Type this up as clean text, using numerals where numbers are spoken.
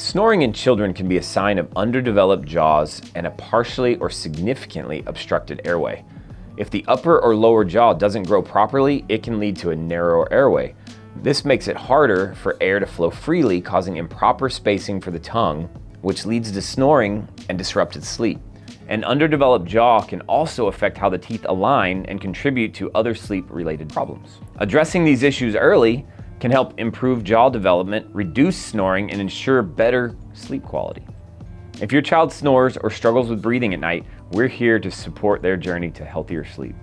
Snoring in children can be a sign of underdeveloped jaws and a partially or significantly obstructed airway. If the upper or lower jaw doesn't grow properly, it can lead to a narrower airway. This makes it harder for air to flow freely, causing improper spacing for the tongue, which leads to snoring and disrupted sleep. An underdeveloped jaw can also affect how the teeth align and contribute to other sleep-related problems. Addressing these issues early can help improve jaw development, reduce snoring, and ensure better sleep quality. If your child snores or struggles with breathing at night, we're here to support their journey to healthier sleep.